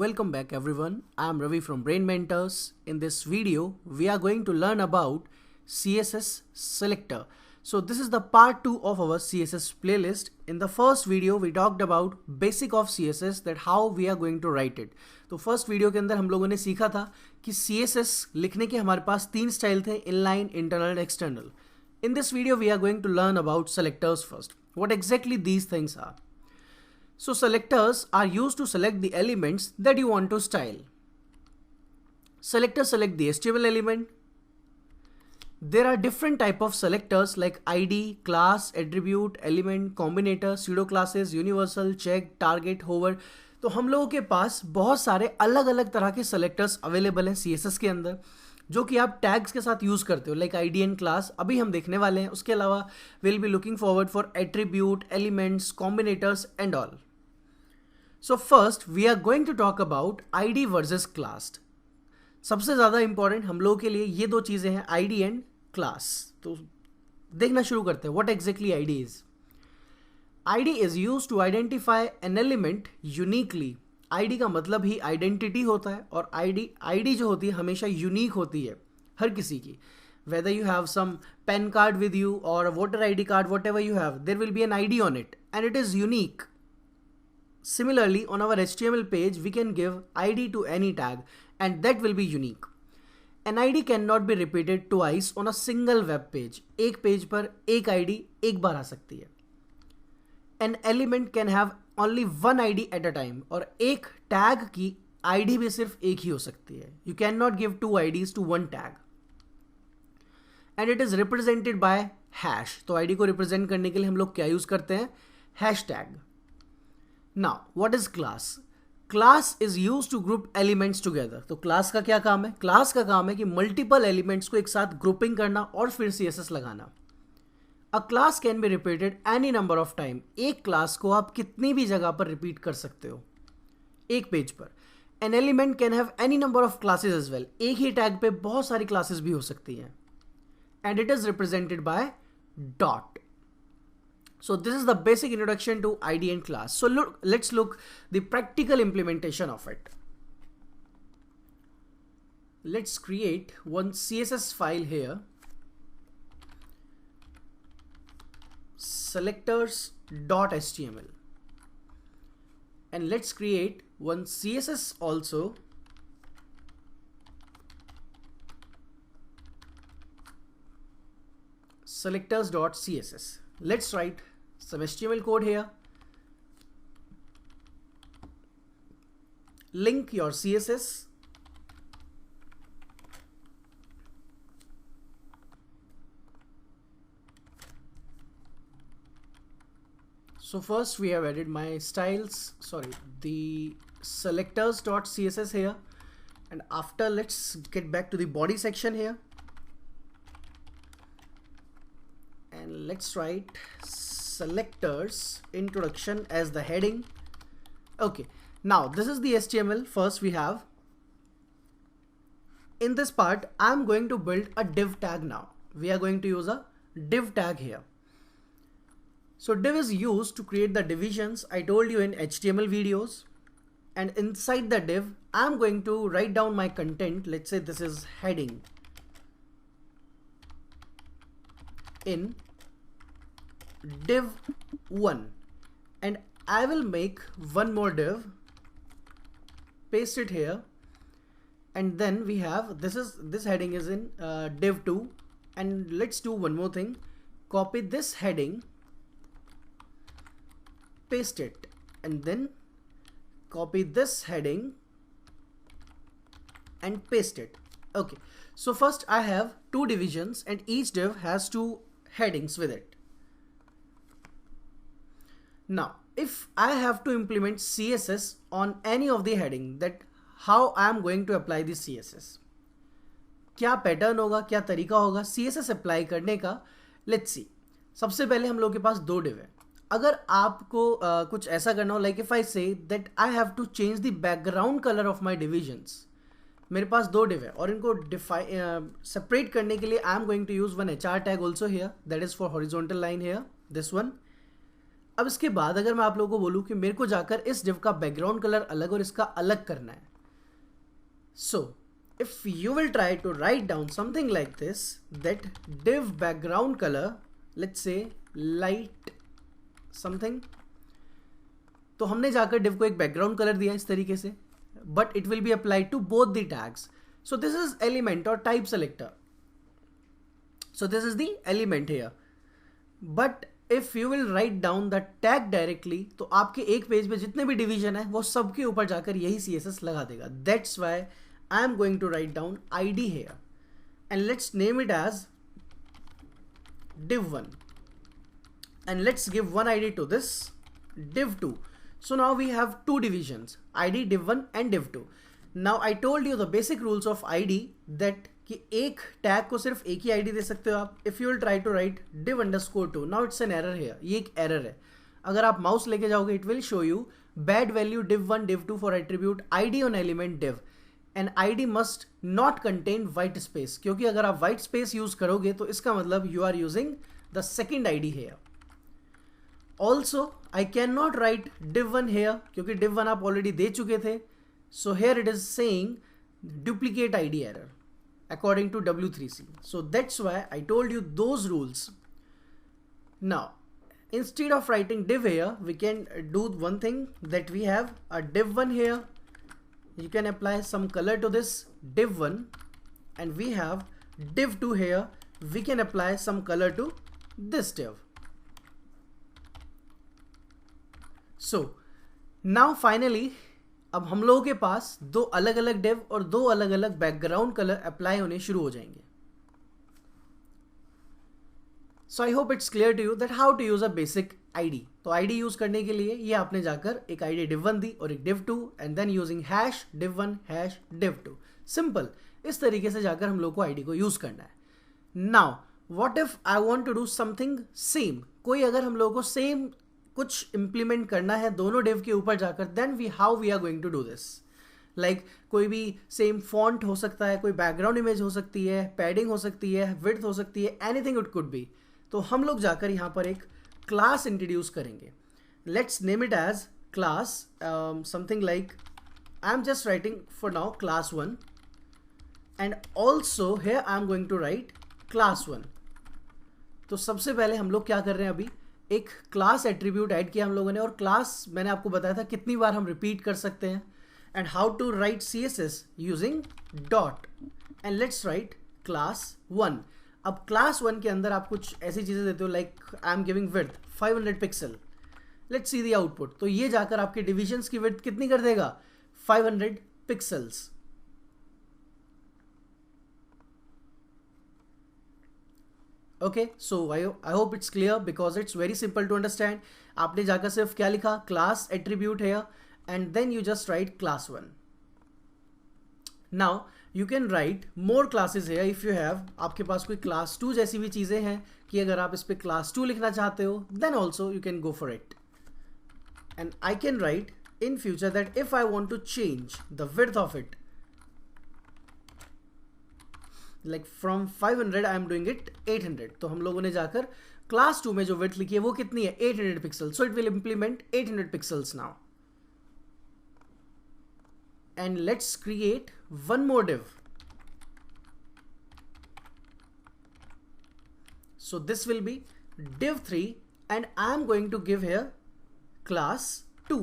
Welcome back everyone. I am Ravi from Brain Mentors. In this video, we are going to learn about CSS selector. So this is the part 2 of our CSS playlist. In the first video, we talked about basic of CSS, that how we are going to write it. तो first video के अंदर हम लोगों ने सीखा था कि CSS लिखने के हमारे पास तीन स्टाइल थे, inline, internal, external. In this video, we are going to learn about selectors first. What exactly these things are. So selectors are used to select the elements that you want to style. Selectors select the HTML element. There are different type of selectors like ID, class, attribute, element, combinator, pseudo classes, universal, check, target, hover. तो हम लोगों के पास बहुत सारे अलग अलग तरह के सेलेक्टर्स अवेलेबल हैं CSS के अंदर, जो कि आप टैग्स के साथ यूज करते हो, लाइक ID एंड क्लास अभी हम देखने वाले हैं. उसके अलावा will be looking forward for attribute, elements, combinators and all. So first we are going to talk about ID versus class. सबसे ज़्यादा इंपॉर्टेंट हम लोगों के लिए ये दो चीज़ें हैं, ID एंड क्लास. तो देखना शुरू करते हैं. What exactly ID is? ID is used to identify an element uniquely. ID का मतलब ही आइडेंटिटी होता है, और ID जो होती है हमेशा यूनिक होती है हर किसी की. Whether you have some pen card with you or a voter ID card, whatever you have, there will be an ID on it and it is unique. Similarly, on our HTML page, we can give ID to any tag and that will be unique. An ID cannot be repeated twice on a single web page. एक page पर एक ID एक बार आ सकती है. An element can have only one ID at a time. और एक tag की ID भी सिर्फ एक ही हो सकती है. You cannot give two IDs to one tag. And it is represented by hash. तो ID को represent करने के लिए हम लोग क्या यूज करते हैं? Hashtag. Now, what is class? Class is used to group elements together. तो class का क्या काम है? Class का काम है कि multiple elements को एक साथ grouping करना और फिर CSS लगाना. A class can be repeated any number of time. एक class को आप कितनी भी जगह पर repeat कर सकते हो एक पेज पर. An element can have any number of classes as well. एक ही tag पे बहुत सारी classes भी हो सकती हैं. And it is represented by dot. So this is the basic introduction to ID and class. So let's look the practical implementation of it. Let's create one CSS file here. Selectors.html. And let's create one CSS also. Selectors.css. Let's write some HTML code here. Link your CSS. So first we have added my the selectors.css here, and after let's get back to the body section here, and let's write selectors introduction as the heading. Okay, now this is the HTML. First we have, in this part I'm going to build a div tag. Now we are going to use a div tag here. So div is used to create the divisions I told you in HTML videos, and inside the div I'm going to write down my content. Let's say this is heading in div 1, and I will make one more div, paste it here, and then we have this heading is in div 2, and let's do one more thing. Copy this heading, paste it, and then copy this heading and paste it. Okay, so first I have two divisions and each div has two headings with it. Now, if I have to implement CSS on any of the heading, that how I am going to apply the CSS. क्या pattern होगा, क्या तरीका होगा CSS apply करने का? Let's see. सबसे पहले हम लोग के पास दो डिव है. अगर आपको कुछ ऐसा करना हो, like if I say that I have to change the background colour of my divisions. मेरे पास दो डिव है और इनको सेपरेट करने के लिए I am going to use one HR tag also here, that is for horizontal line here, this one. अब इसके बाद अगर मैं आप लोगों को बोलूं कि मेरे को जाकर इस div का बैकग्राउंड कलर अलग और इसका अलग करना है, so if you will try to write down something like this, that div background color, let's say light something, तो हमने जाकर div को एक बैकग्राउंड कलर दिया इस तरीके से, but it will be applied to both the tags. So this is element or type selector. So this is the element here. But if you will write down the tag directly, तो आपके एक page पे जितने भी division है वो सबके ऊपर जाकर यही CSS लगा देगा. That's why I am going to write down ID here. And let's name it as div1. And let's give one ID to this div2. So now we have two divisions, ID div1 and div2. Now I told you the basic rules of ID that कि एक tag को सिर्फ एक ही ID दे सकते हो आप. If you will try to write div_2, now it's an error here. ये एक error है. अगर आप माउस लेके जाओगे it will show you bad value div1 div2 for attribute ID on element div. And ID must not contain white space. क्योंकि अगर आप white space यूज करोगे तो इसका मतलब you are using the second ID here. Also I cannot write div1 here क्योंकि div1 आप already दे चुके थे. So here it is saying duplicate ID error according to W3C. So that's why I told you those rules. Now instead of writing div here, we can do one thing, that we have a div1 here. You can apply some color to this div1, and we have div2 here. We can apply some color to this div. So now finally अब हम लोगों के पास दो अलग अलग div और दो अलग अलग बैकग्राउंड कलर अप्लाई होने शुरू हो जाएंगे. So I hope it's clear to you that how to use a basic ID. तो आईडी यूज करने के लिए ये आपने जाकर एक आईडी div1 दी और एक div2, and then using hash div1 hash div2. Simple. इस तरीके से जाकर हम लोग को आईडी को यूज करना है. Now what if I want to do something same. कोई अगर हम लोगों को सेम कुछ इंप्लीमेंट करना है दोनों डिव के ऊपर जाकर, then how we are going to do this. Like कोई भी सेम फॉन्ट हो सकता है, कोई बैकग्राउंड इमेज हो सकती है, पैडिंग हो सकती है, विड्थ हो सकती है, एनीथिंग इट कुड बी. तो हम लोग जाकर यहाँ पर एक क्लास इंट्रोड्यूस करेंगे. Let's name it as class something like, I am just writing for now class 1, and also here I am going to write class 1. तो सबसे पहले हम लोग क्या कर रहे हैं, अभी एक क्लास एट्रीब्यूट ऐड किया हम लोगों ने, और क्लास मैंने आपको बताया था कितनी बार हम रिपीट कर सकते हैं, and how to write CSS using dot. And let's write class 1. अब class 1 के अंदर आप कुछ ऐसी चीज़ें देते हो, like I am giving width 500 pixel. Let's see the output. तो ये जाकर आपके डिविजन्स की विड्थ कितनी कर देगा, 500 pixels. Okay, so I hope it's clear because it's very simple to understand. आपने जाकर सिर्फ क्या लिखा, class attribute here, and then you just write class 1. Now you can write more classes here if you have. आपके पास कोई class 2 जैसी भी चीज़ें हैं कि अगर आप इस पे class 2 लिखना चाहते हो, then also you can go for it. And I can write in future that if I want to change the width of it, like from 500 I am doing it 800. तो हम लोगों ने जाकर class 2 में जो width लिखी है वो कितनी है, 800 pixel. So it will implement 800 pixels now. And let's create one more div. So this will be div3, and I am going to give here class 2.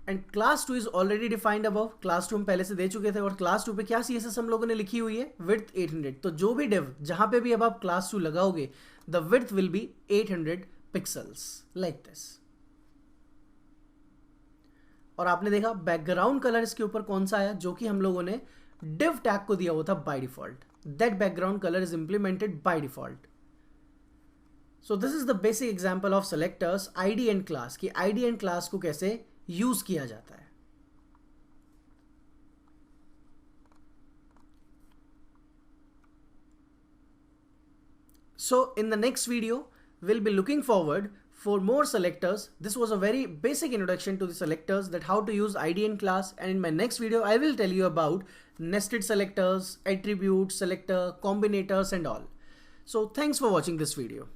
And class 2 is already defined above. Class 2 हम पहले से दे चुके थे, और class 2 पे क्या CSS हम लोगों ने लिखी हुई है, विड्थ 800. तो जो भी डिव जहां पे भी अब आप क्लास 2 लगाओगे, the width will be 800 pixels like this. और आपने देखा बैकग्राउंड कलर इसके ऊपर कौन सा आया, जो कि हम लोगों ने डिव टैग को दिया हुआ था by default. That background colour is implemented by default. So this is the basic example of selectors, ID and class, कि आईडी एंड क्लास को कैसे यूज किया जाता है. So in the next video we'll be looking forward for more selectors. This was a very basic introduction to the selectors, that how to use ID and class, and in my next video I will tell you about nested selectors, attributes, selector, combinators and all. So thanks for watching this video.